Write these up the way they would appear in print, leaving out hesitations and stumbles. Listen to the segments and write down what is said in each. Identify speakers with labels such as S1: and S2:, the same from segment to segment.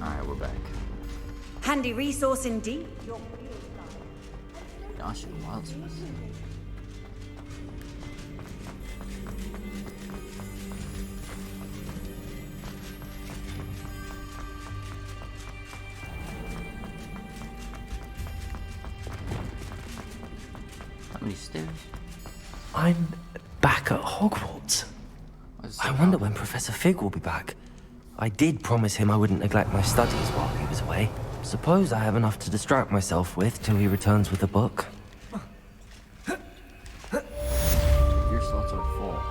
S1: Alright, we're back.
S2: Handy resource indeed.
S1: Gosh, you wild space. How many stairs?
S3: I'm back at Hogwarts. I wonder when Professor Fig will be back. I did promise him I wouldn't neglect my studies while he was away. Suppose I have enough to distract myself with till he returns with a book.
S1: Gear slots are full.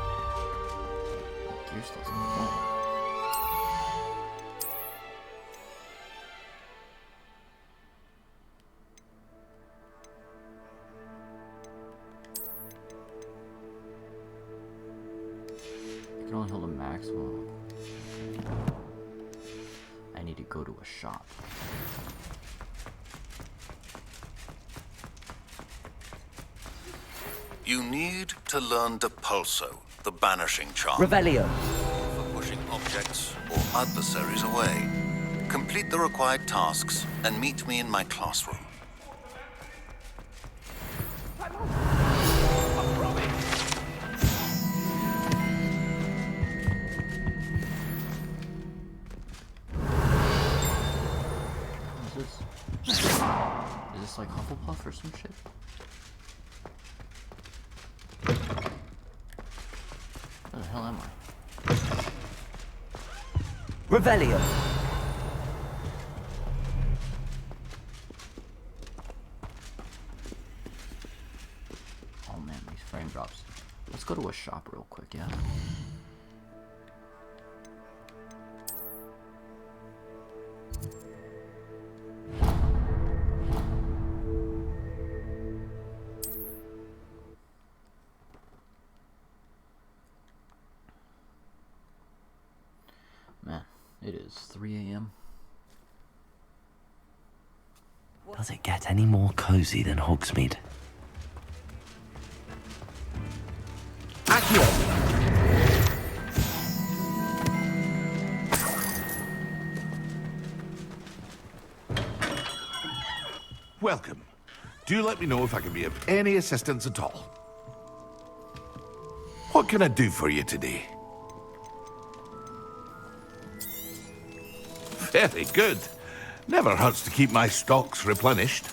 S1: Gear slots are full. You can only hold a maximum. I need to go to a shop.
S4: You need to learn Depulso, the banishing charm.
S3: Revelio.
S4: For pushing objects or adversaries away. Complete the required tasks and meet me in my classroom.
S1: Is this like Hufflepuff or some shit? Where the hell am I?
S3: Revelio.
S1: Oh man, these frame drops. Let's go to a shop real quick, yeah? Man, it is 3 a.m.
S3: Does it get any more cozy than Hogsmeade? Accio!
S5: Welcome. Do let me know if I can be of any assistance at all. What can I do for you today? Very good. Never hurts to keep my stocks replenished.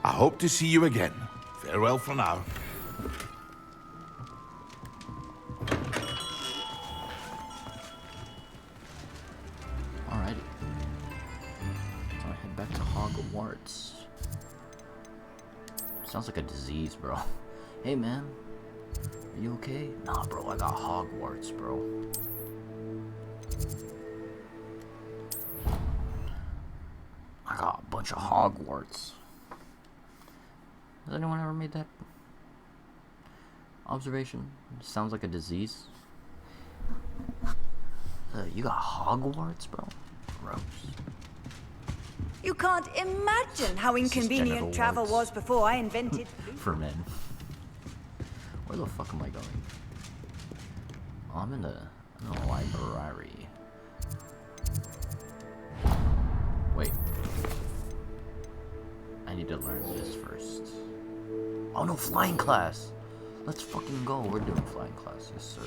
S5: I hope to see you again. Farewell for now.
S1: Alrighty. I'll head back to Hogwarts. Sounds like a disease, bro. Hey, man. Are you okay? Nah, bro, I got Hogwarts, bro. I got a bunch of Hogwarts. Has anyone ever made that observation? It sounds like a disease. You got Hogwarts, bro? Gross.
S2: You can't imagine how inconvenient travel was before I invented
S1: For men. Where the fuck am I going? Oh, I'm in the library. Wait. I need to learn this first. Oh no, flying class! Let's fucking go. We're doing flying class. Yes, sir.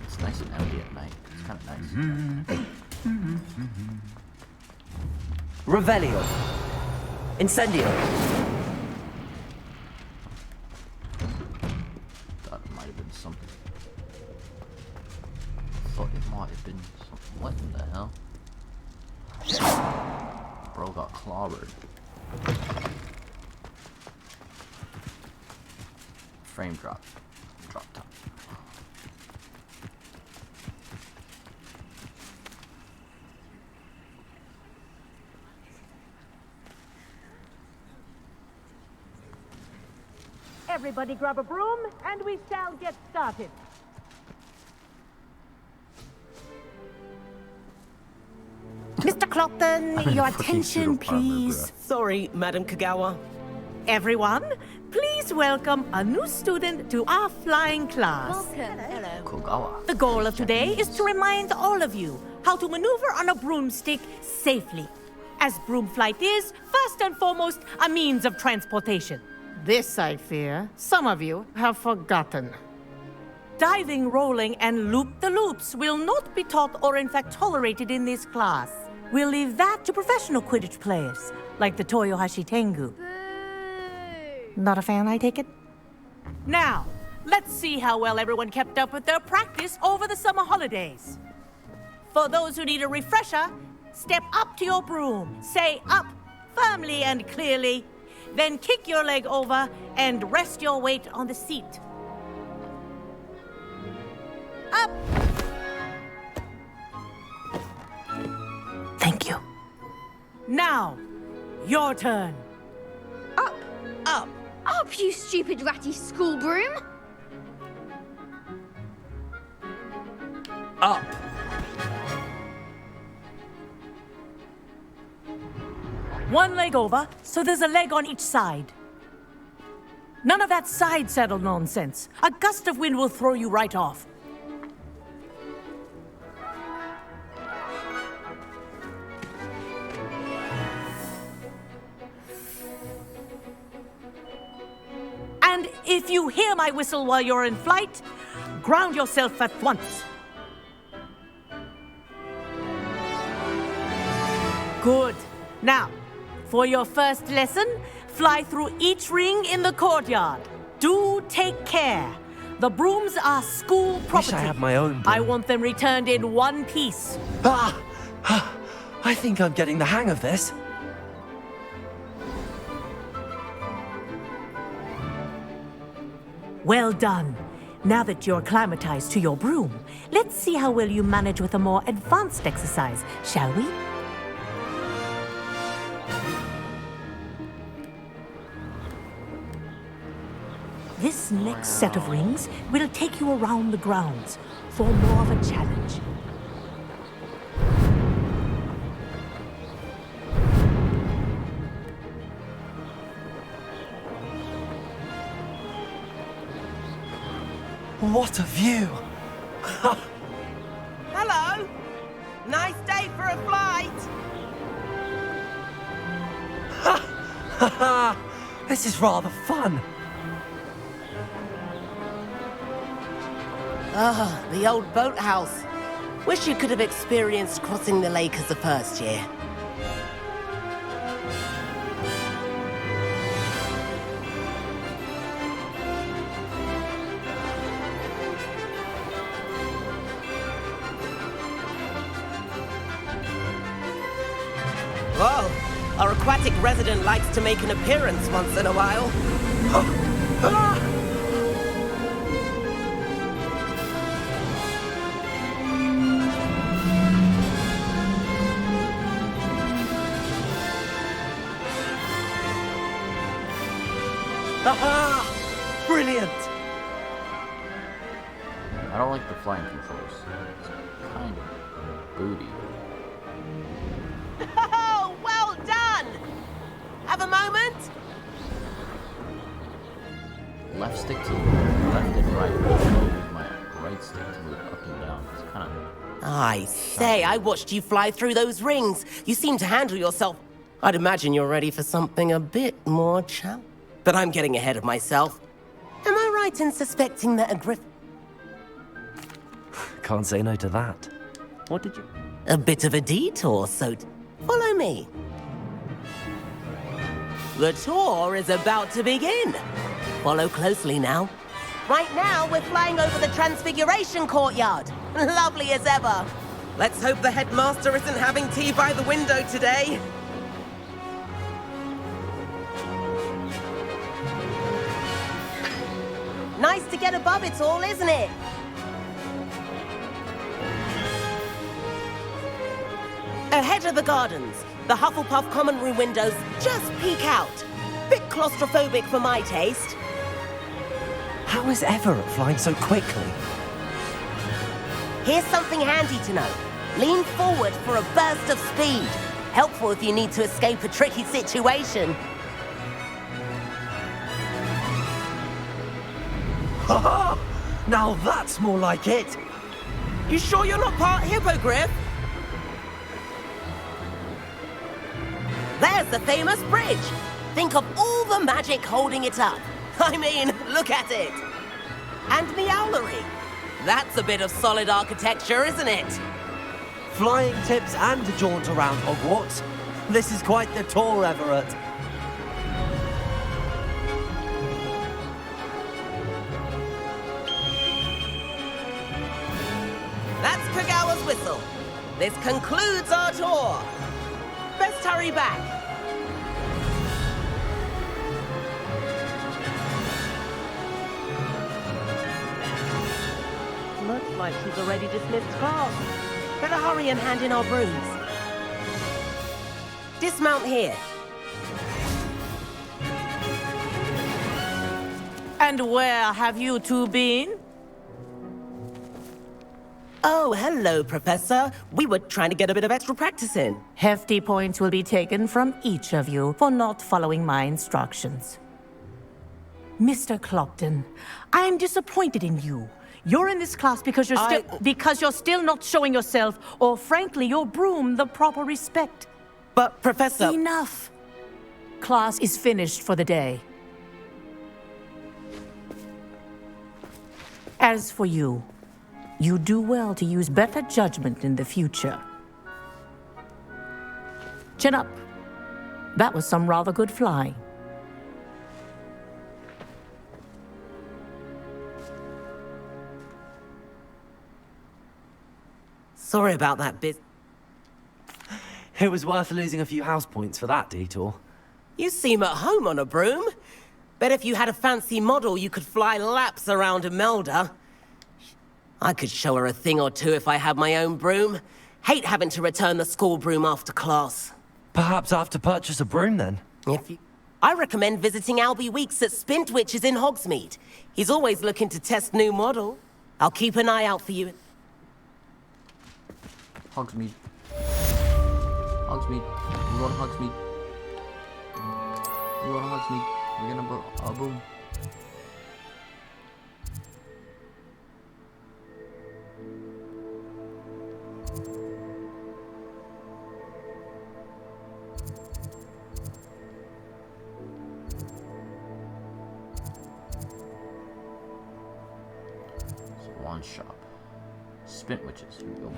S1: It's nice and empty at night. It's kind of nice.
S3: Revelio. Incendio.
S1: Thought it might have been something. Thought it might have been something. What in the hell? Bro got clobbered. frame drop. Drop top.
S6: Everybody grab a broom, and we shall get started. Mr. Clopton, your attention, please.
S7: Sorry, Madam Kagawa.
S6: Everyone, please welcome a new student to our flying class.
S1: Kogawa.
S6: The goal of today is to remind all of you how to maneuver on a broomstick safely. As broom flight is, first and foremost, a means of transportation. This, I fear, some of you have forgotten. Diving, rolling, and loop-the-loops will not be taught or in fact tolerated in this class. We'll leave that to professional Quidditch players, like the Toyohashi Tengu. Not a fan, I take it? Now, let's see how well everyone kept up with their practice over the summer holidays. For those who need a refresher, step up to your broom, say up, firmly and clearly, then kick your leg over and rest your weight on the seat. Up! Thank you. Now, your turn.
S8: Up!
S7: Up!
S8: Up, you stupid ratty school broom!
S7: Up!
S6: One leg over, so there's a leg on each side. None of that side saddle nonsense. A gust of wind will throw you right off. And if you hear my whistle while you're in flight, ground yourself at once. Good. Now, for your first lesson, fly through each ring in the courtyard. Do take care. The brooms are school property.
S3: Wish I had my own broom.
S6: I want them returned in one piece.
S3: I think I'm getting the hang of this.
S6: Well done. Now that you're acclimatized to your broom, let's see how well you manage with a more advanced exercise, shall we? This next set of rings will take you around the grounds for more of a challenge.
S3: What a view!
S7: Hello! Nice day for a flight!
S3: This is rather fun.
S7: Ah, the old boathouse. Wish you could have experienced crossing the lake as the first year. Whoa, our aquatic resident likes to make an appearance once in a while.
S3: Aha! Brilliant!
S1: I don't like the flying controls. It's kind of booty.
S7: Oh, well done! Have a moment?
S1: Left stick to left and right. Use my right stick to move up and down. It's kind of...
S7: I say, I watched you fly through those rings. You seem to handle yourself. I'd imagine you're ready for something a bit more challenging. But I'm getting ahead of myself. Am I right in suspecting that a griff...
S3: Can't say no to that. What did you...
S7: A bit of a detour, so follow me. The tour is about to begin. Follow closely now. Right now, we're flying over the Transfiguration Courtyard. Lovely as ever. Let's hope the headmaster isn't having tea by the window today. Nice to get above it all, isn't it? Ahead of the gardens, the Hufflepuff common room windows just peek out. Bit claustrophobic for my taste.
S3: How is Everett flying so quickly?
S7: Here's something handy to know. Lean forward for a burst of speed. Helpful if you need to escape a tricky situation.
S3: Ha! Now that's more like it.
S7: You sure you're not part hippogriff? There's the famous bridge. Think of all the magic holding it up. I mean, look at it. And the owlery. That's a bit of solid architecture, isn't it?
S3: Flying tips and a jaunt around Hogwarts. This is quite the tour, Everett.
S7: That's Kagawa's whistle. This concludes our tour. Best hurry back. Looks like she's already dismissed class. Better hurry and hand in our brooms. Dismount here.
S6: And where have you two been?
S7: Oh, hello, Professor. We were trying to get a bit of extra practice in.
S6: Hefty points will be taken from each of you for not following my instructions. Mr. Clopton, I'm disappointed in you. You're in this class because you're still not showing yourself, or frankly, your broom, the proper respect.
S7: But, Professor...
S6: Enough. Class is finished for the day. As for you, you do well to use better judgment in the future. Chin up. That was some rather good flying.
S7: Sorry about that bit.
S3: It was worth losing a few house points for that detour.
S7: You seem at home on a broom. Bet if you had a fancy model, you could fly laps around Imelda. I could show her a thing or two if I had my own broom. Hate having to return the school broom after class.
S3: Perhaps I have to purchase a broom then.
S7: I recommend visiting Albie Weeks at Spintwitches in Hogsmeade. He's always looking to test new model. I'll keep an eye out for you.
S1: Hogsmeade. Hogsmeade. We're going to Hogsmeade. We're going to Hogsmeade. We're gonna boom. Swan shop. Spintwitches. Here we go.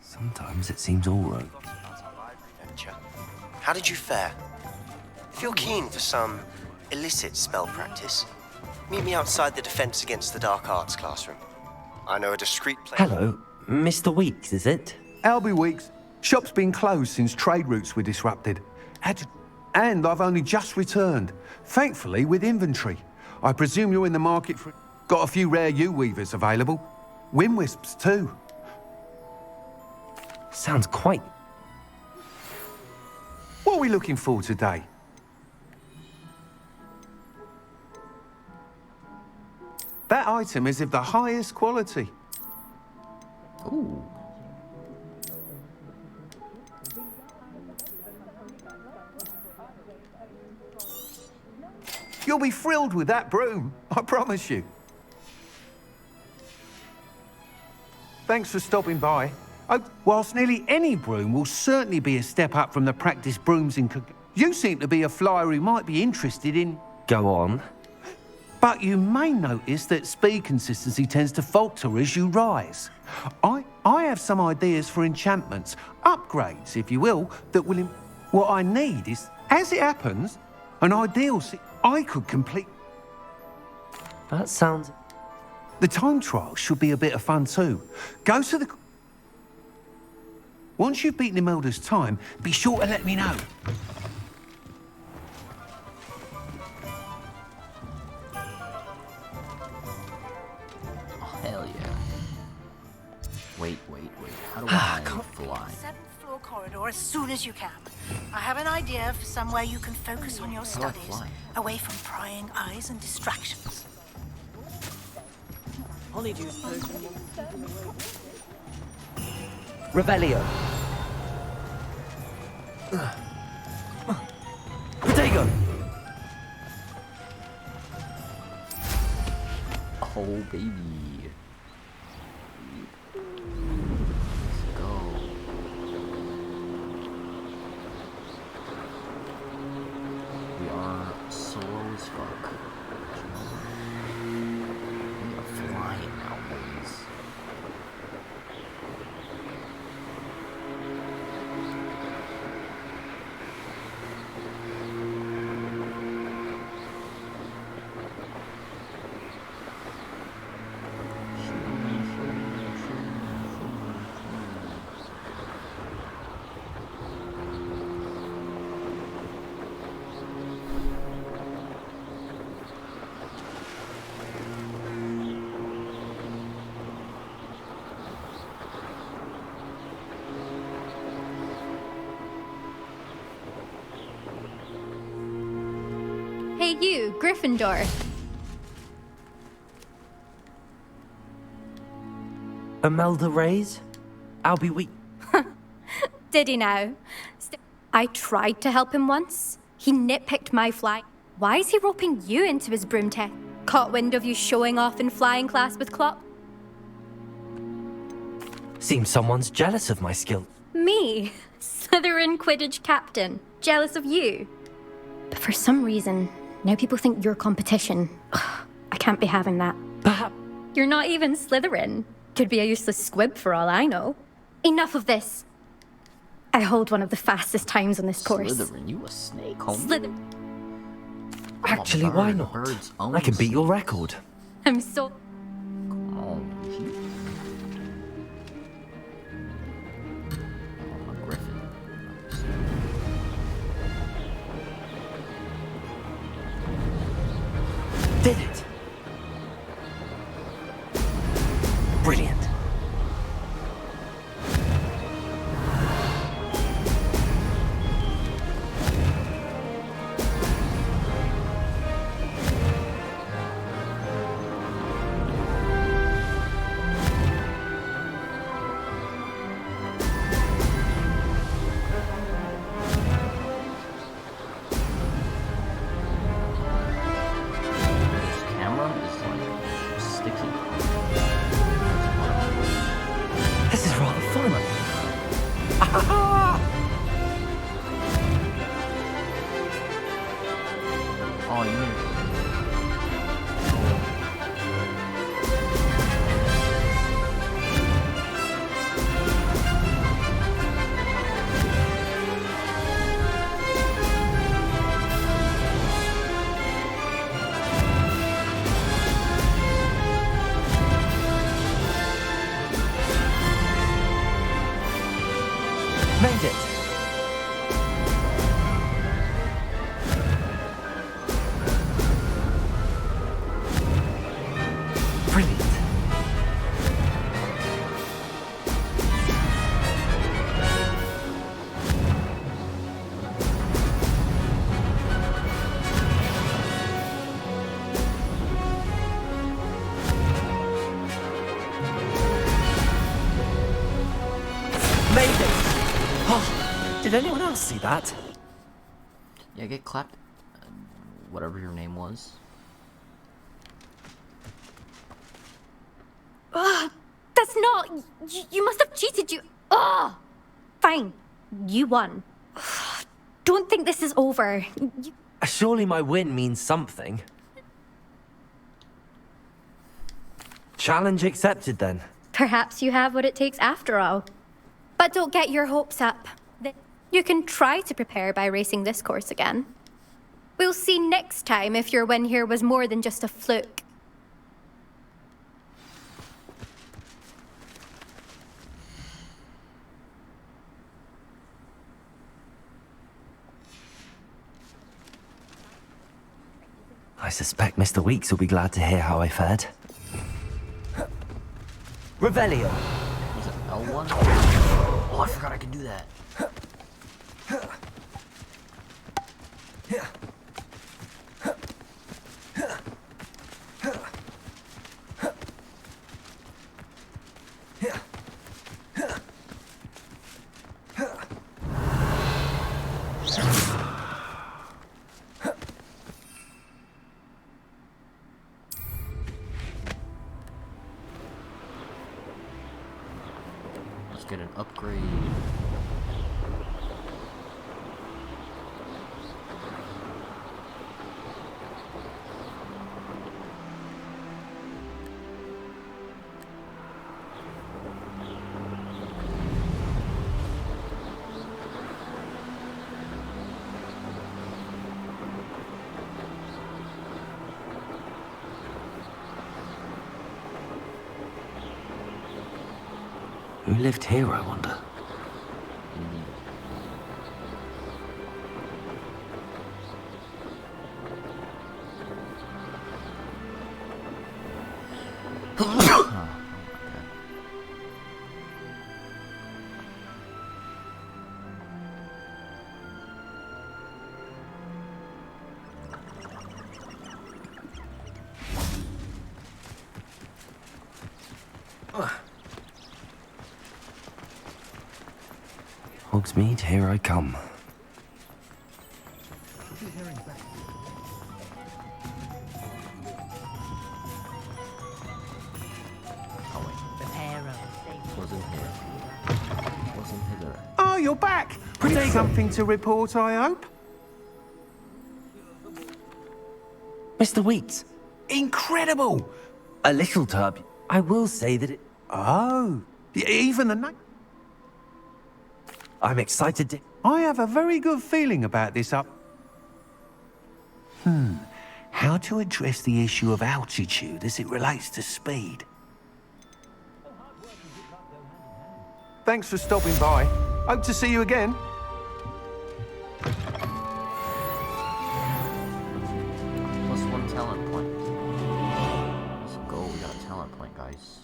S3: Sometimes it seems all right.
S9: How did you fare? If you're keen for some illicit spell practice, meet me outside the Defense Against the Dark Arts classroom. I know a discreet place.
S3: Hello, Mr. Weeks, is it?
S10: Albie Weeks. Shop's been closed since trade routes were disrupted. And I've only just returned, thankfully with inventory. I presume you're in the market for... Got a few rare U-weavers available. Windwisps too.
S3: Sounds quite...
S10: What are we looking for today? That item is of the highest quality.
S1: Ooh.
S10: You'll be thrilled with that broom, I promise you. Thanks for stopping by. Whilst nearly any broom will certainly be a step up from the practice brooms in... You seem to be a flyer who might be interested in...
S3: Go on.
S10: But you may notice that speed consistency tends to falter as you rise. I have some ideas for enchantments, upgrades, if you will, that will... What I need is, as it happens, an ideal... I could complete...
S3: That sounds...
S10: The time trial should be a bit of fun too. Go to the... Once you've beaten Imelda's time, be sure to let me know.
S1: Oh, hell yeah. Wait. How do I fly?
S11: 7th floor corridor as soon as you can. I have an idea for somewhere you can focus on your studies, away from prying eyes and distractions.
S3: Revelio. Protego.
S1: Oh, baby. Let's go. We are slow as fuck. We are flying now, boys.
S8: Hey you, Gryffindor.
S3: Imelda Reyes? I'll be weak.
S8: Did he now? I tried to help him once. He nitpicked my fly. Why is he roping you into his broom test? Caught wind of you showing off in flying class with Klopp?
S3: Seems someone's jealous of my skill.
S8: Me? Slytherin Quidditch captain. Jealous of you? But for some reason, now people think you're competition. Ugh, I can't be having that.
S3: Perhaps...
S8: You're not even Slytherin. Could be a useless squib for all I know. Enough of this. I hold one of the fastest times on this course.
S1: Slytherin, you a snake, homie?
S3: Actually, why not? I can beat your record.
S8: I'm so...
S1: Come on, I'm a griffin.
S3: Did it? Brilliant. This is rather fun.
S1: Oh, you
S3: Made it. Brilliant. Made it. Oh, did anyone else see that?
S1: Yeah, get clapped. Whatever your name was.
S8: Ugh, that's not... You must have cheated, you... Ugh! Fine. You won. Ugh, don't think this is over.
S3: Surely my win means something. Challenge accepted, then.
S8: Perhaps you have what it takes after all. But don't get your hopes up. You can try to prepare by racing this course again. We'll see next time if your win here was more than just a fluke.
S3: I suspect Mr. Weeks will be glad to hear how I fared. Revelio.
S1: Was it L1? Oh, I forgot I could do that. Let's get an upgrade.
S3: Who lived here, I wonder? Hogsmeade, here I come.
S10: Oh, you're back! With something to report, I hope?
S3: Mr. Weeks.
S10: Incredible!
S3: A little turbulent. I will say that it...
S10: Oh, even the night.
S3: I'm excited to...
S10: I have a very good feeling about this up. How to address the issue of altitude as it relates to speed? Thanks for stopping by. Hope to see you again.
S1: +1 talent point. Let's go, we got a talent point, guys.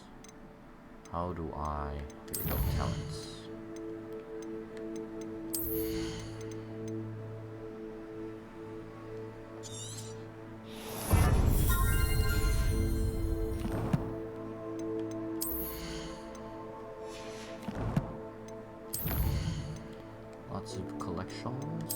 S1: How do I... Here we go, talents. Lots of collections.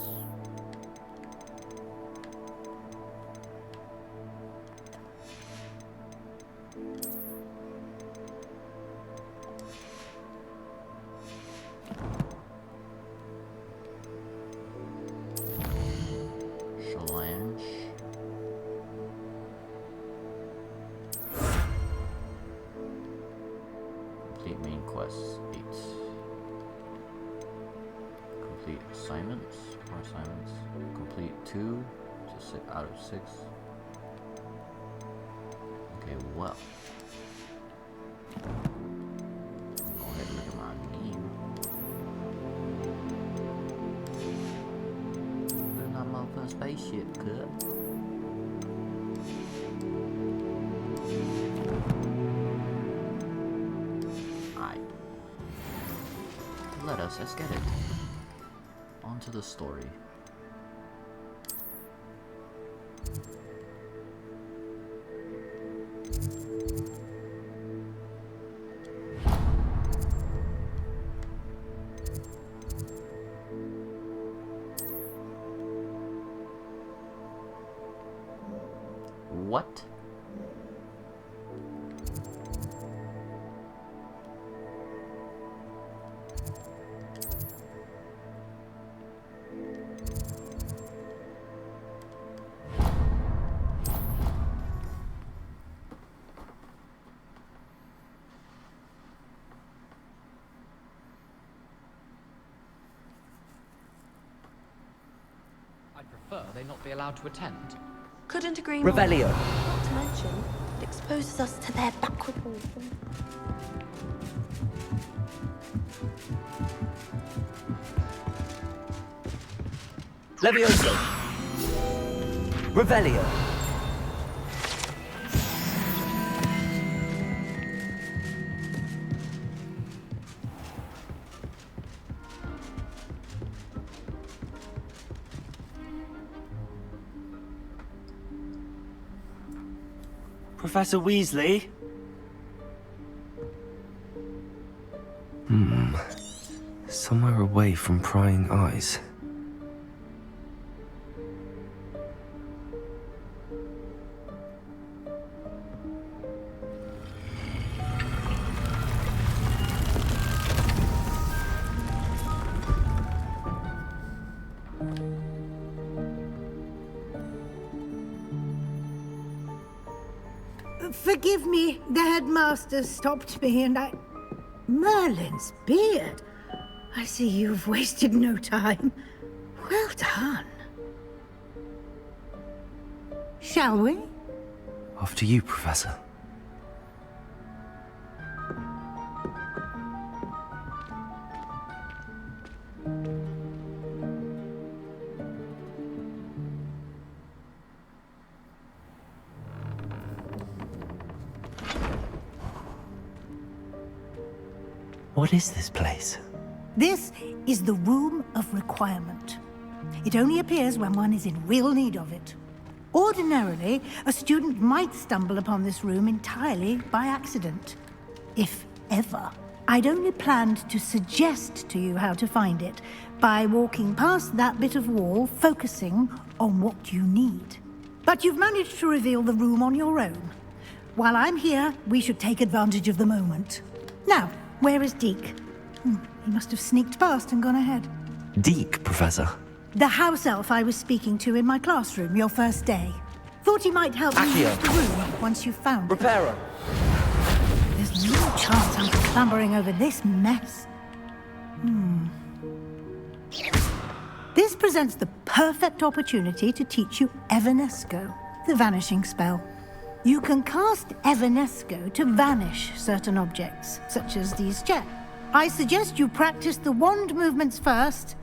S1: Challenge. Complete main quests. 8. Complete assignments. More assignments. Complete 2 to 6 out of 6. Okay, well. Go ahead and look at my name. We're on my first spaceship, cut. Alright. Let's get it. On to the story. What?
S12: I'd prefer they not be allowed to attend.
S13: Couldn't agree more.
S3: Revelio.
S13: Not to mention, it exposes us to their backward ways.
S3: Levioso. Revelio. Professor Weasley? Somewhere away from prying eyes.
S11: Forgive me, the headmaster stopped me and I... Merlin's beard. I see you've wasted no time. Well done. Shall we?
S3: After you, Professor. What is this place?
S11: This is the Room of Requirement. It only appears when one is in real need of it. Ordinarily, a student might stumble upon this room entirely by accident. If ever. I'd only planned to suggest to you how to find it by walking past that bit of wall, focusing on what you need. But you've managed to reveal the room on your own. While I'm here, we should take advantage of the moment. Now, where is Deke? He must have sneaked past and gone ahead.
S3: Deke, Professor.
S11: The house elf I was speaking to in my classroom your first day. Thought he might help me use the room once you found it.
S3: Reparo.
S11: There's no chance I'm clambering over this mess. This presents the perfect opportunity to teach you Evanesco, the vanishing spell. You can cast Evanesco to vanish certain objects, such as these chairs. I suggest you practice the wand movements first,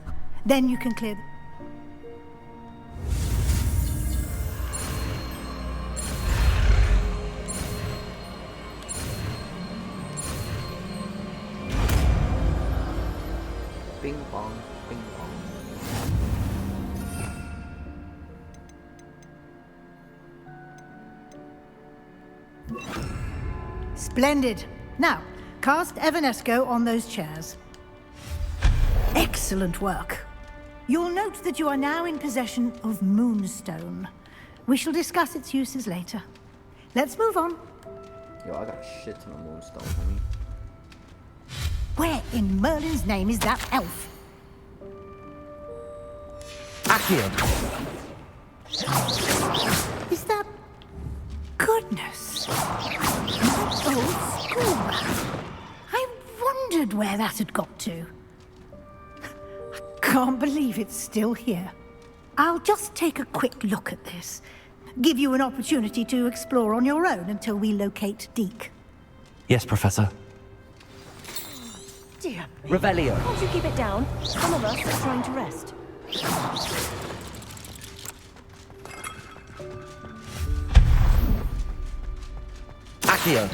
S11: then you can clear them.
S1: Bing bong, bing bong.
S11: Splendid. Now, cast Evanesco on those chairs. Excellent work. You'll note that you are now in possession of Moonstone. We shall discuss its uses later. Let's move on.
S1: Yo, I got a shit ton of moonstone, homie.
S11: Where in Merlin's name is that elf?
S3: Accio!
S11: Is that... Goodness. That old school bag. I wondered where that had got to. I can't believe it's still here. I'll just take a quick look at this. Give you an opportunity to explore on your own until we locate Deke.
S3: Yes, Professor.
S13: Dear me.
S3: Revelio.
S13: Can't you keep it down? Some of us are trying to rest.
S3: Accio.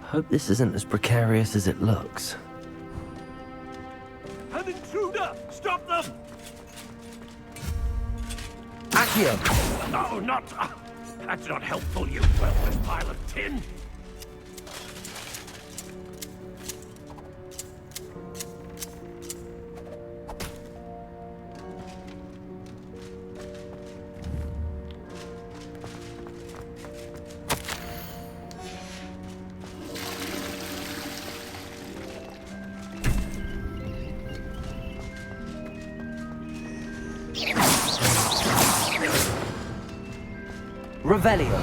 S3: Hope this isn't as precarious as it looks.
S14: An intruder! Stop them!
S3: Accio!
S14: No, not... that's not helpful, you worthless pile of tin!
S3: Revelio.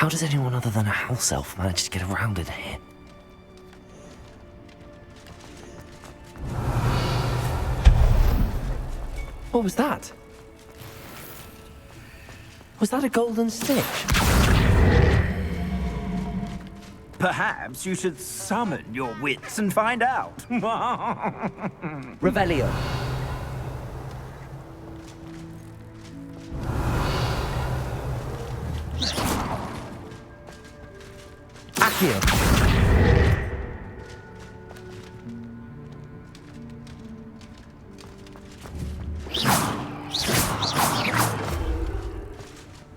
S3: How does anyone other than a house elf manage to get around in here? What was that? Was that a golden stitch?
S14: Perhaps you should summon your wits and find out.
S3: Revelio. Accio.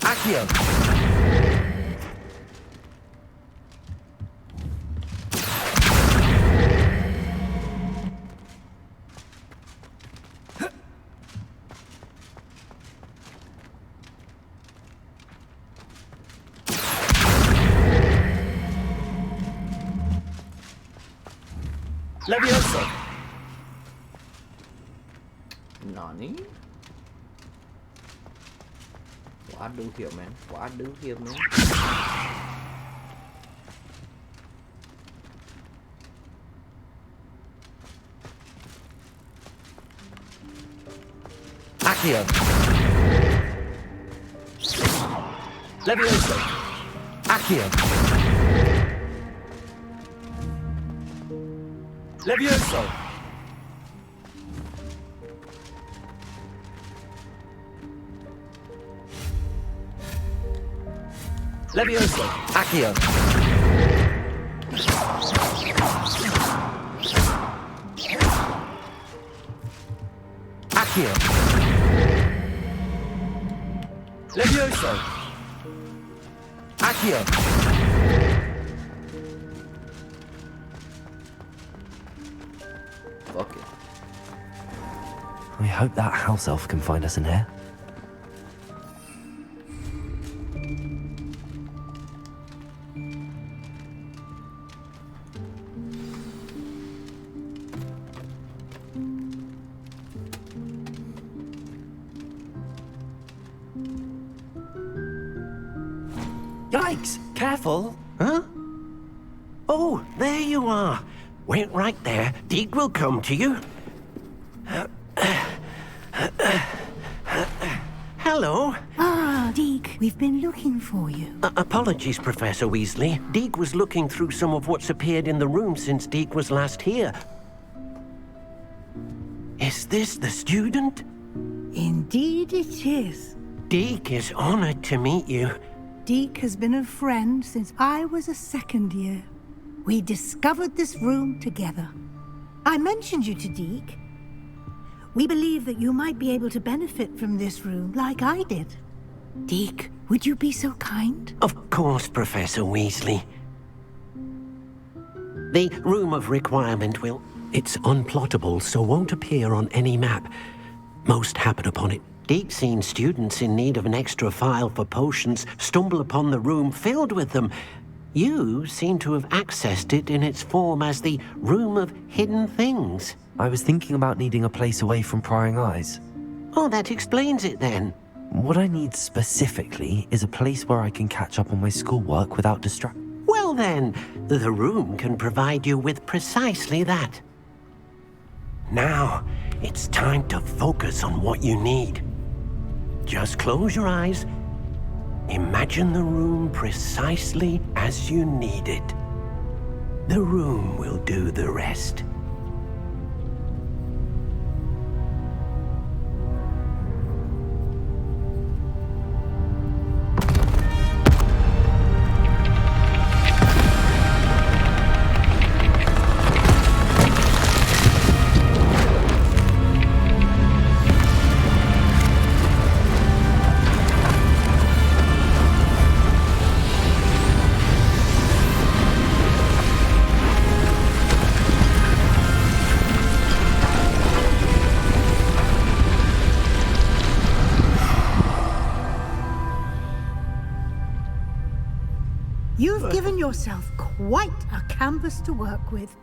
S3: Accio. Levioso.
S1: Nani? Quá đương hiệu man. Quá đương hiệu man.
S3: Accio. Levioso. Accio. Levioso. Levioso. Accio. Accio. Levioso. Accio.
S1: Fuck it.
S3: We hope that house elf can find us in here.
S15: Yikes! Careful! Huh? Oh, there you are. Wait right there. Deke will come to you. Hello.
S11: Ah, Deke, we've been looking for you.
S15: Apologies, Professor Weasley. Deke was looking through some of what's appeared in the room since Deke was last here. Is this the student?
S11: Indeed it is.
S15: Deke is honored to meet you.
S11: Deke has been a friend since I was a second year. We discovered this room together. I mentioned you to Deke. We believe that you might be able to benefit from this room like I did. Deke, would you be so kind?
S15: Of course, Professor Weasley. The Room of Requirement will... It's unplottable, so won't appear on any map. Most happen upon it. Deke's seen students in need of an extra file for potions stumble upon the room filled with them. You seem to have accessed it in its form as the Room of Hidden Things.
S3: I was thinking about needing a place away from prying eyes.
S15: Oh, that explains it then.
S3: What I need specifically is a place where I can catch up on my schoolwork without distraction.
S15: Well then, the room can provide you with precisely that. Now, it's time to focus on what you need. Just close your eyes. Imagine the room precisely as you need it. The room will do the rest.
S11: You've given yourself quite a canvas to work with.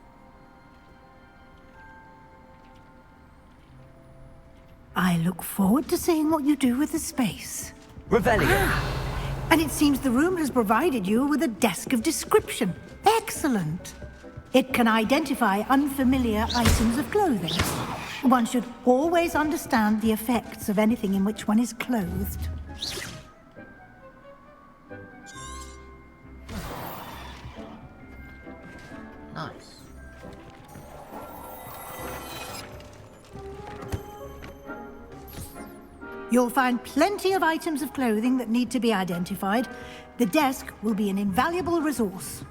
S11: I look forward to seeing what you do with the space.
S3: Revelio.
S11: And it seems the room has provided you with a desk of description. Excellent. It can identify unfamiliar items of clothing. One should always understand the effects of anything in which one is clothed.
S1: Nice.
S11: You'll find plenty of items of clothing that need to be identified. The desk will be an invaluable resource.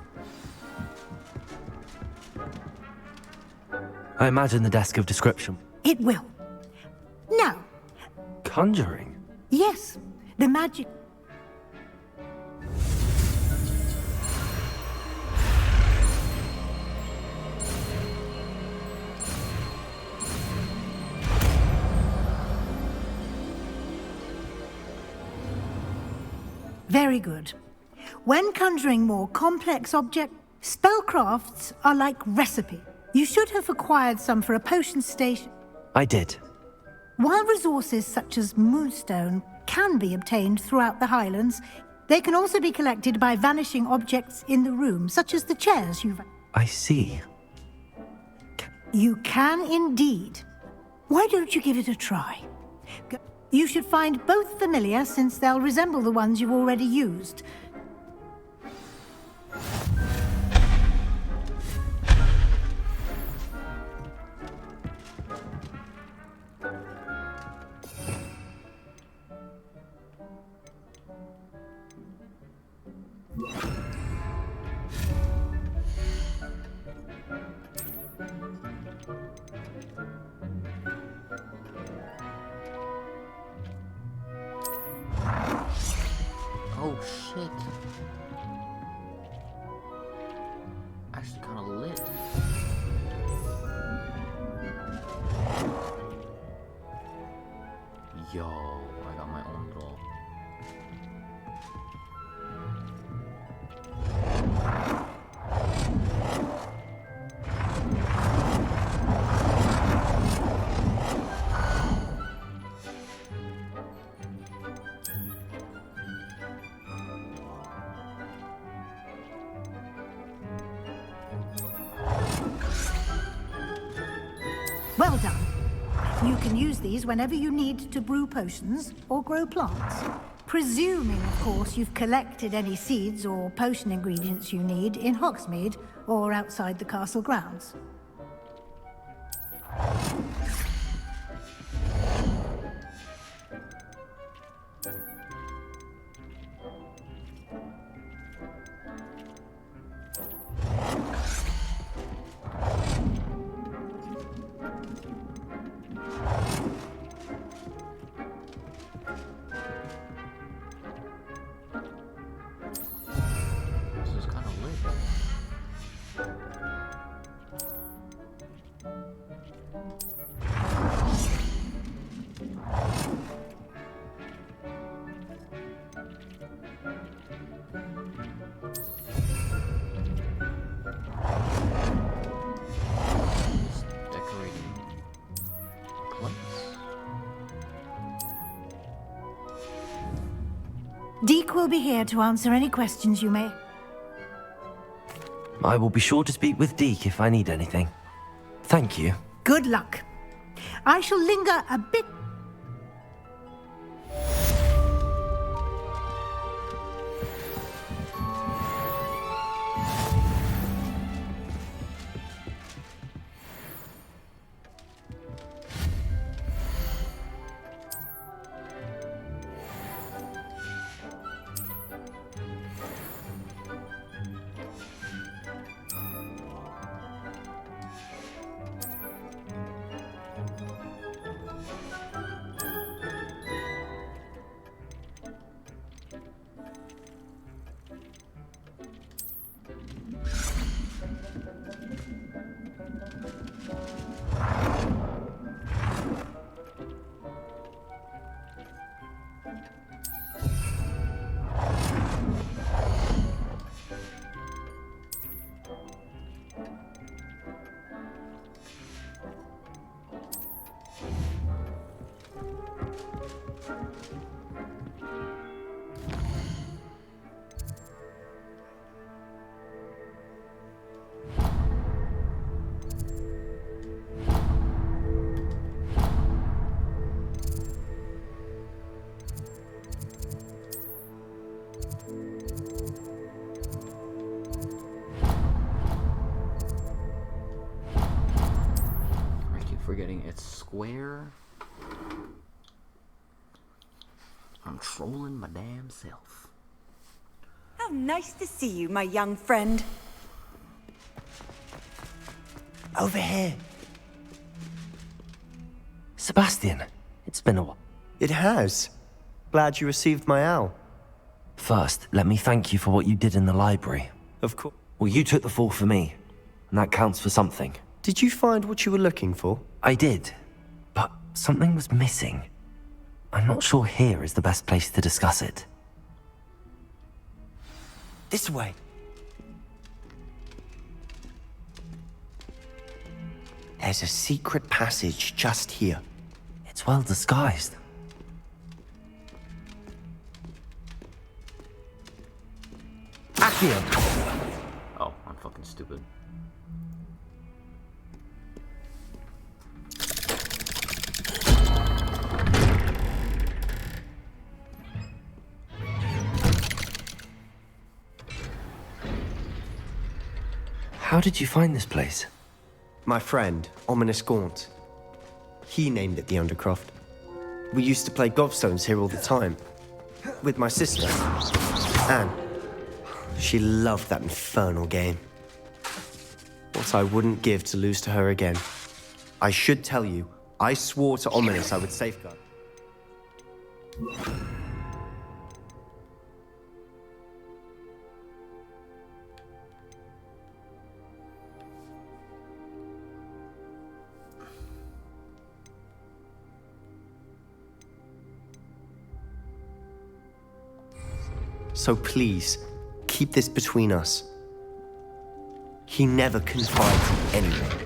S3: I imagine the desk of description.
S11: It will. Now.
S3: Conjuring?
S11: Yes, the magic. Very good. When conjuring more complex objects, spellcrafts are like recipe. You should have acquired some for a potion station.
S3: I did.
S11: While resources such as moonstone can be obtained throughout the Highlands, they can also be collected by vanishing objects in the room, such as the chairs you've...
S3: I see.
S11: You can indeed. Why don't you give it a try? You should find both familiar, since they'll resemble the ones you've already used.
S1: Oh shit. Actually kind of lit. Yo, I got my own door.
S11: Well done. You can use these whenever you need to brew potions or grow plants. Presuming, of course, you've collected any seeds or potion ingredients you need in Hogsmeade or outside the castle grounds. Deke will be here to answer any questions you may.
S3: I will be sure to speak with Deke if I need anything. Thank you.
S11: Good luck. I shall linger a bit.
S1: Forgetting it's square. I'm trolling my damn self.
S2: How nice to see you, my young friend.
S3: Over here. Sebastian, it's been a while.
S9: It has. Glad you received my owl.
S3: First, let me thank you for what you did in the library.
S9: Of course.
S3: Well, you took the fall for me, and that counts for something.
S9: Did you find what you were looking for?
S3: I did, but something was missing. I'm not sure here is the best place to discuss it.
S9: This way. There's a secret passage just here.
S3: It's well disguised. Accio!
S1: Oh, I'm fucking stupid.
S3: How did you find this place?
S9: My friend, Ominous Gaunt. He named it the Undercroft. We used to play gobstones here all the time. With my sister, Anne. She loved that infernal game. What I wouldn't give to lose to her again. I should tell you, I swore to Ominous I would safeguard. So please, keep this between us. He never confides in anyone,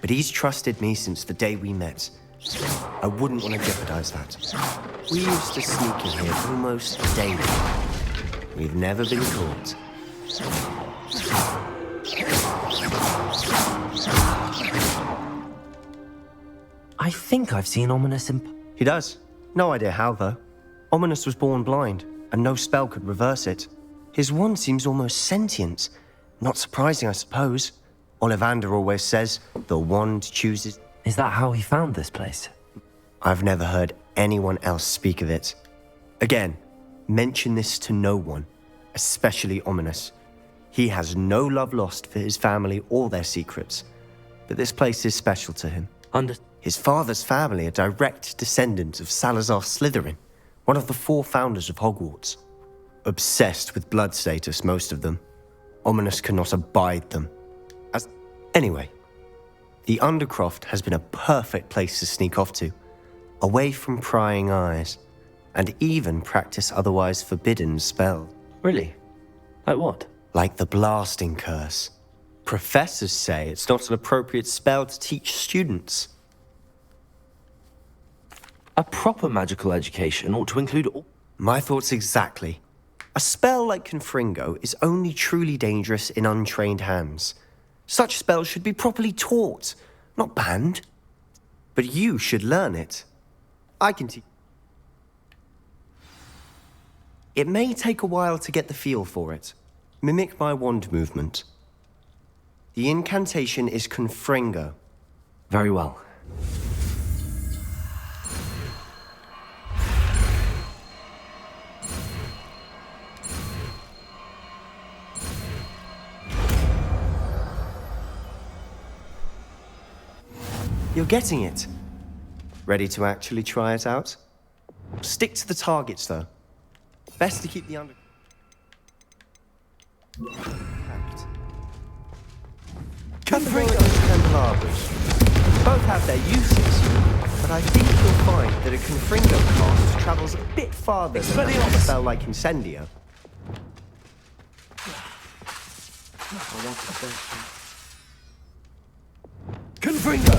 S9: but he's trusted me since the day we met. I wouldn't want to jeopardize that. We used to sneak in here almost daily. We've never been caught.
S3: I think I've seen Ominous in...
S9: He does. No idea how, though. Ominous was born blind, and no spell could reverse it. His wand seems almost sentient. Not surprising, I suppose. Ollivander always says, the wand chooses...
S3: Is that how he found this place?
S9: I've never heard anyone else speak of it. Again, mention this to no one, especially Ominous. He has no love lost for his family or their secrets, but this place is special to him. His father's family are direct descendants of Salazar Slytherin, one of the 4 founders of Hogwarts. Obsessed with blood status, most of them. Ominous cannot abide them. Anyway, the Undercroft has been a perfect place to sneak off to, away from prying eyes, and even practice otherwise forbidden spells.
S3: Really? Like what?
S9: Like the Blasting Curse. Professors say it's not an appropriate spell to teach students.
S3: A proper magical education ought to include all...
S9: My thoughts exactly. A spell like Confringo is only truly dangerous in untrained hands. Such spells should be properly taught, not banned. But you should learn it. I can teach. It may take a while to get the feel for it. Mimic my wand movement. The incantation is Confringo.
S3: Very well.
S9: You're getting it. Ready to actually try it out? Stick to the targets, though. Best to keep the under... Confringo and candelabras. Both have their uses, but I think you'll find that a Confringo cast travels a bit farther than a spell like Incendio.
S10: Confringo!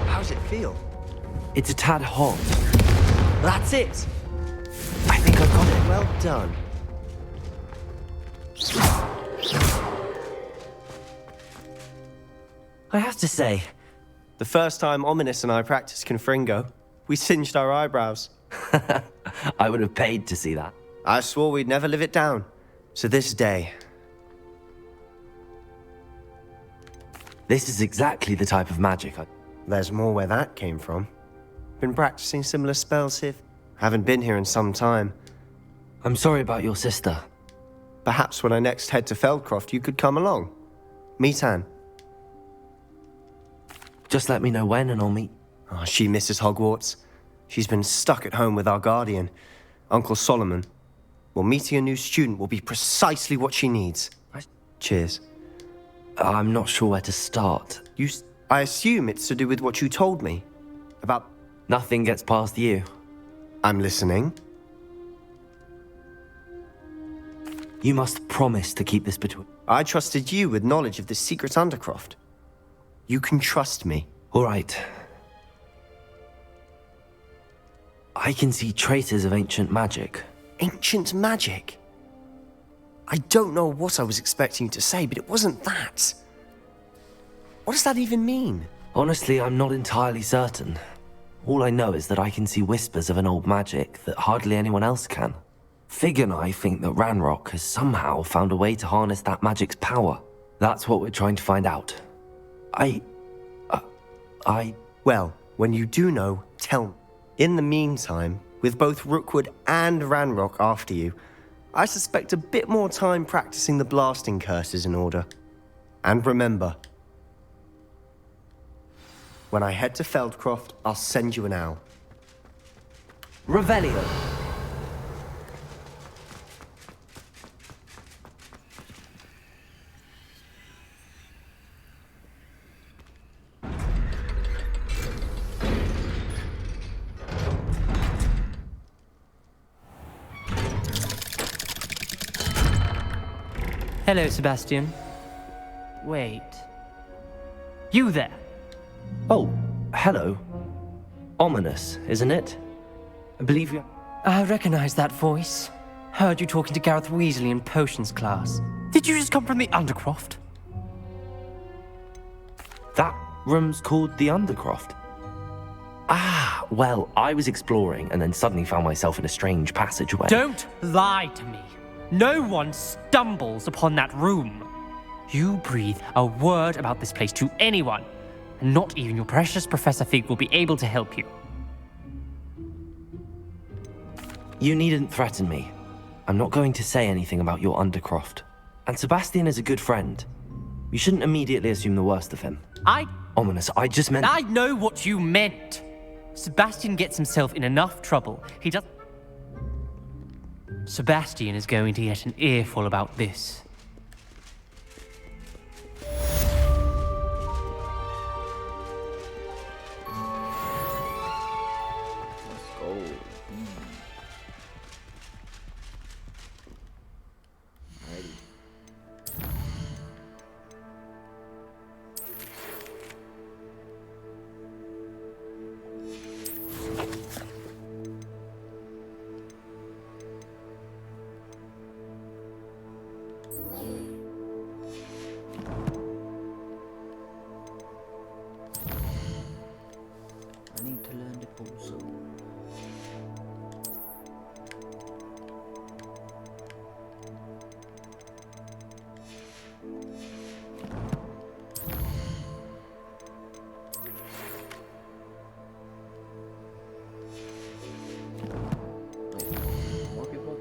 S9: How's it feel?
S3: It's a tad hot.
S9: That's it!
S3: I think I've got it.
S9: Well done.
S3: I have to say...
S9: The first time Ominous and I practiced Confringo, we singed our eyebrows.
S3: I would have paid to see that.
S9: I swore we'd never live it down. So this day...
S3: This is exactly the type of magic I...
S9: There's more where that came from. Been practicing similar spells here. Haven't been here in some time.
S3: I'm sorry about your sister.
S9: Perhaps when I next head to Feldcroft, you could come along. Meet Anne.
S3: Just let me know when and I'll meet...
S9: Oh, she misses Hogwarts. She's been stuck at home with our guardian, Uncle Solomon. Well, meeting a new student will be precisely what she needs. Cheers.
S3: I'm not sure where to start.
S9: I assume it's to do with what you told me. About...
S3: Nothing gets past you.
S9: I'm listening.
S3: You must promise to keep this between...
S9: I trusted you with knowledge of the secret Undercroft. You can trust me.
S3: All right. I can see traces of ancient magic.
S9: Ancient magic? I don't know what I was expecting you to say, but it wasn't that. What does that even mean?
S3: Honestly, I'm not entirely certain. All I know is that I can see whispers of an old magic that hardly anyone else can. Fig and I think that Ranrock has somehow found a way to harness that magic's power. That's what we're trying to find out.
S9: Well, when you do know, tell me. In the meantime, with both Rookwood and Ranrock after you, I suspect a bit more time practicing the blasting curses in order. And remember, when I head to Feldcroft, I'll send you an owl.
S3: Revelio.
S16: Hello, Sebastian. Wait. You there?
S3: Oh, hello. Ominous, isn't it? I believe you...
S16: I recognize that voice. Heard you talking to Gareth Weasley in potions class. Did you just come from the Undercroft?
S3: That room's called the Undercroft. Ah, well, I was exploring and then suddenly found myself in a strange passageway.
S16: Don't lie to me. No one stumbles upon that room. You breathe a word about this place to anyone, and not even your precious Professor Fig will be able to help you.
S3: You needn't threaten me. I'm not going to say anything about your Undercroft. And Sebastian is a good friend. You shouldn't immediately assume the worst of him. Ominous, I just meant...
S16: I know what you meant. Sebastian gets himself in enough trouble. He does... Sebastian is going to get an earful about this.
S1: Let's go. Alrighty. I need to learn the puzzle. Wait, more people?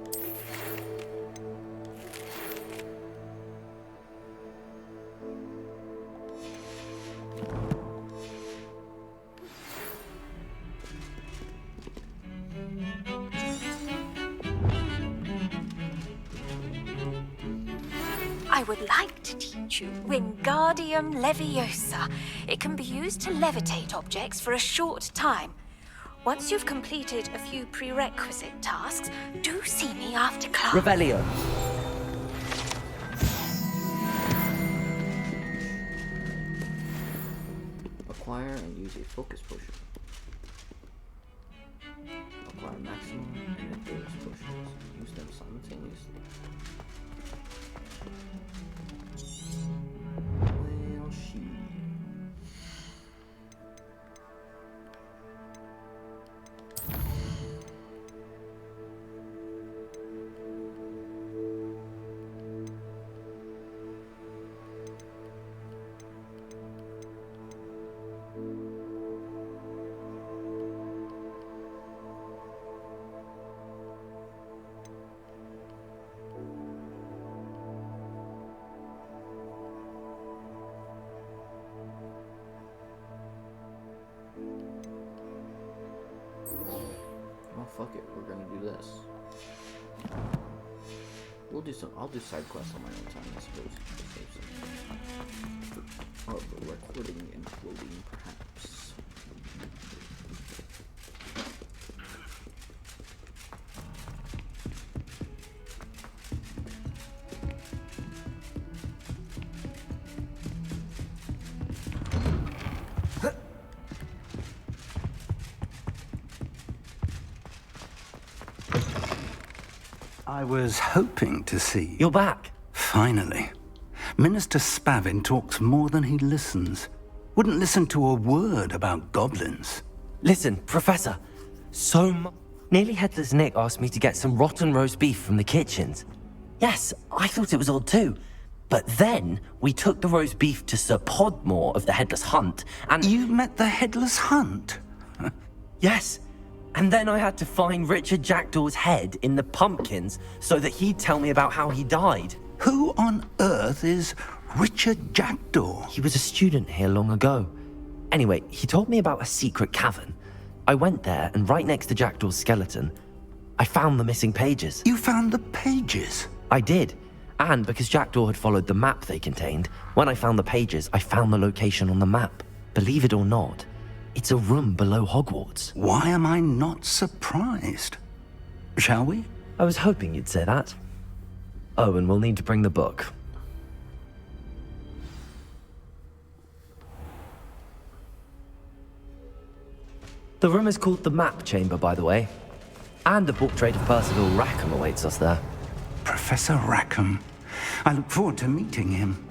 S17: I would like to teach you Wingardium Leviosa. It can be used to levitate objects for a short time. Once you've completed a few prerequisite tasks, do see me after class.
S3: Revelio.
S1: Acquire and use a focus potion. Acquire maximum and endurance potions. Use them simultaneously. Well, she. I'll do side quests on my own time, I suppose. Recording and loading, perhaps.
S18: I was hoping to see...
S3: You're back.
S18: Finally. Minister Spavin talks more than he listens. Wouldn't listen to a word about goblins.
S3: Listen, Professor. Nearly Headless Nick asked me to get some rotten roast beef from the kitchens. Yes, I thought it was odd too. But then we took the roast beef to Sir Podmore of the Headless Hunt, and...
S18: You met the Headless Hunt?
S3: Yes. And then I had to find Richard Jackdaw's head in the pumpkins so that he'd tell me about how he died.
S18: Who on earth is Richard Jackdaw?
S3: He was a student here long ago. Anyway, he told me about a secret cavern. I went there, and right next to Jackdaw's skeleton, I found the missing pages.
S18: You found the pages?
S3: I did. And because Jackdaw had followed the map they contained, when I found the pages, I found the location on the map. Believe it or not, it's a room below Hogwarts.
S18: Why am I not surprised? Shall we?
S3: I was hoping you'd say that. Oh, and we'll need to bring the book. The room is called the Map Chamber, by the way. And the portrait of Percival Rackham awaits us there.
S18: Professor Rackham. I look forward to meeting him.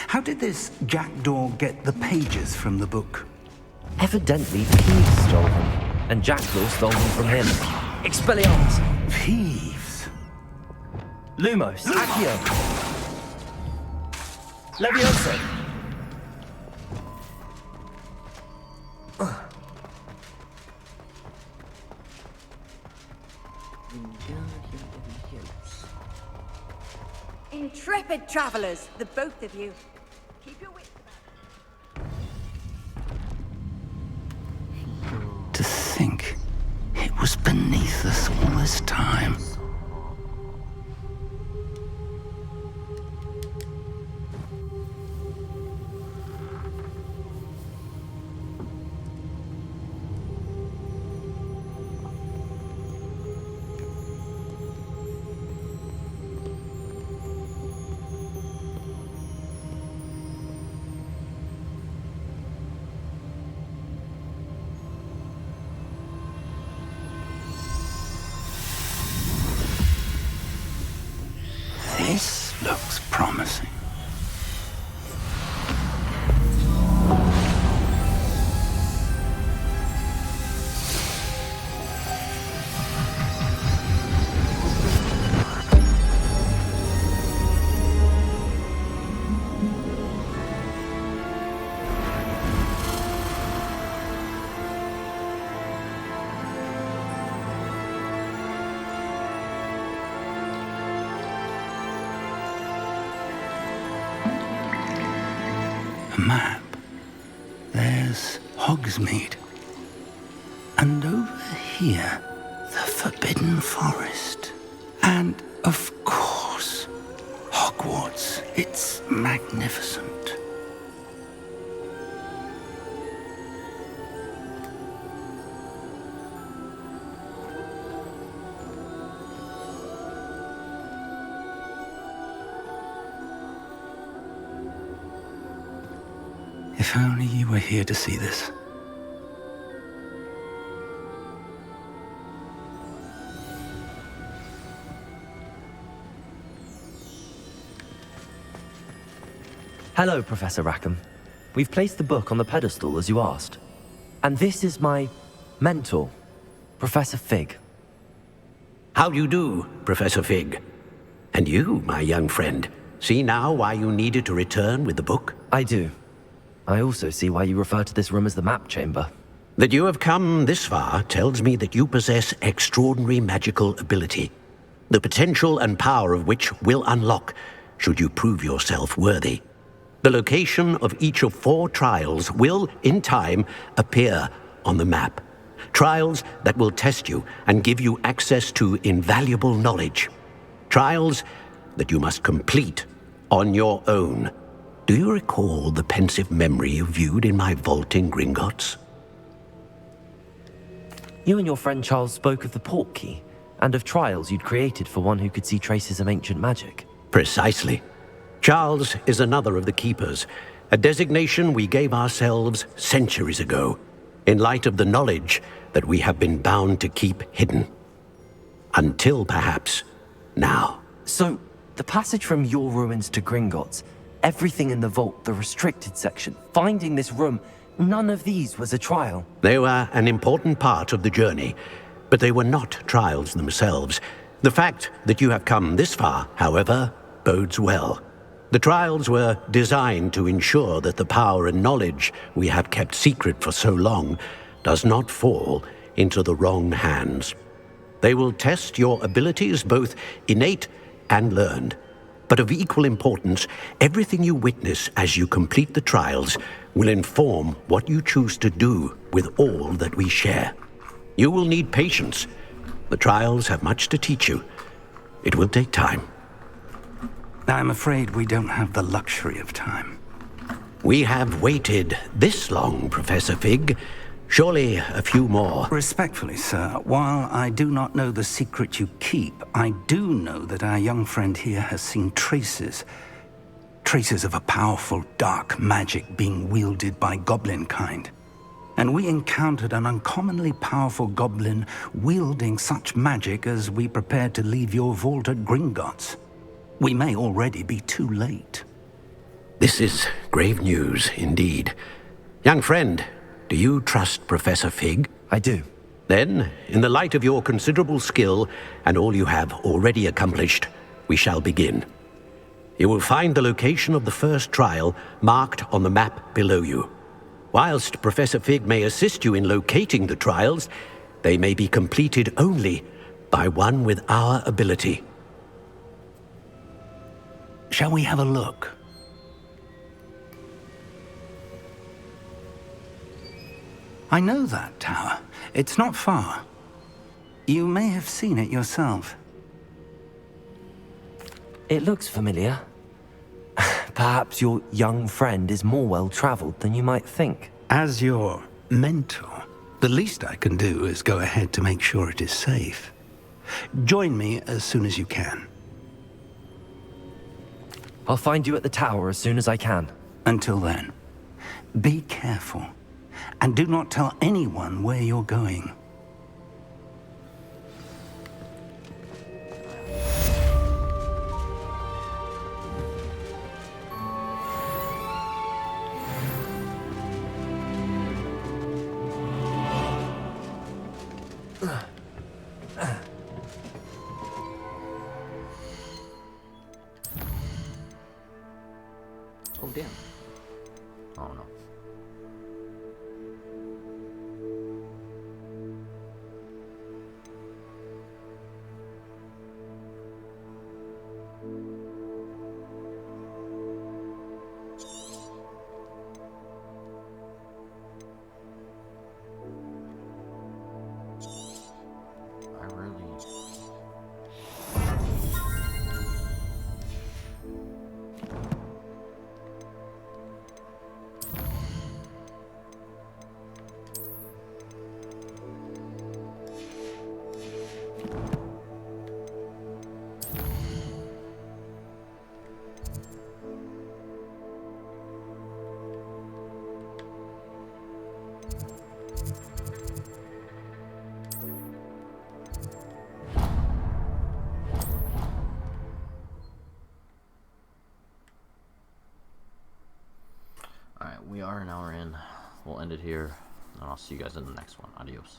S18: How did this Jackdaw get the pages from the book?
S3: Evidently, Peeves stole them, and Jackdaw stole them from him. Expelliarmus!
S18: Peeves?
S3: Lumos! Accio! Leviosa!
S2: Intrepid travelers, the both of you. Keep your wits about.
S18: To think it was beneath us all this time. This looks promising. A map. There's Hogsmeade. And over here, the Forbidden Forest. And, of course, Hogwarts. It's magnificent. If only you were here to see this.
S3: Hello, Professor Rackham. We've placed the book on the pedestal, as you asked. And this is my mentor, Professor Fig.
S15: How do you do, Professor Fig? And you, my young friend, see now why you needed to return with the book?
S3: I do. I also see why you refer to this room as the Map Chamber.
S15: That you have come this far tells me that you possess extraordinary magical ability, the potential and power of which will unlock should you prove yourself worthy. The location of each of 4 trials will, in time, appear on the map. Trials that will test you and give you access to invaluable knowledge. Trials that you must complete on your own. Do you recall the pensive memory you viewed in my vault in Gringotts?
S3: You and your friend Charles spoke of the port key, and of trials you'd created for one who could see traces of ancient magic.
S15: Precisely. Charles is another of the Keepers, a designation we gave ourselves centuries ago, in light of the knowledge that we have been bound to keep hidden. Until, perhaps, now.
S3: So, the passage from your ruins to Gringotts, everything in the vault, the restricted section, finding this room, none of these was a trial.
S15: They were an important part of the journey, but they were not trials themselves. The fact that you have come this far, however, bodes well. The trials were designed to ensure that the power and knowledge we have kept secret for so long does not fall into the wrong hands. They will test your abilities, both innate and learned. But of equal importance, everything you witness as you complete the trials will inform what you choose to do with all that we share. You will need patience. The trials have much to teach you. It will take time.
S18: I'm afraid we don't have the luxury of time.
S15: We have waited this long, Professor Fig. Surely a few more.
S18: Respectfully, sir, while I do not know the secret you keep, I do know that our young friend here has seen traces of a powerful dark magic being wielded by goblin kind. And we encountered an uncommonly powerful goblin wielding such magic as we prepared to leave your vault at Gringotts. We may already be too late.
S15: This is grave news indeed. Young friend, do you trust Professor Fig?
S3: I do.
S15: Then, in the light of your considerable skill and all you have already accomplished, we shall begin. You will find the location of the first trial marked on the map below you. Whilst Professor Fig may assist you in locating the trials, they may be completed only by one with our ability.
S18: Shall we have a look? I know that tower. It's not far. You may have seen it yourself.
S3: It looks familiar. Perhaps your young friend is more well-traveled than you might think.
S18: As your mentor, the least I can do is go ahead to make sure it is safe. Join me as soon as you can.
S3: I'll find you at the tower as soon as I can.
S18: Until then, be careful. And do not tell anyone where you're going.
S1: Oh, damn. Oh, no. We are an hour in. We'll end it here, and I'll see you guys in the next one. Adios.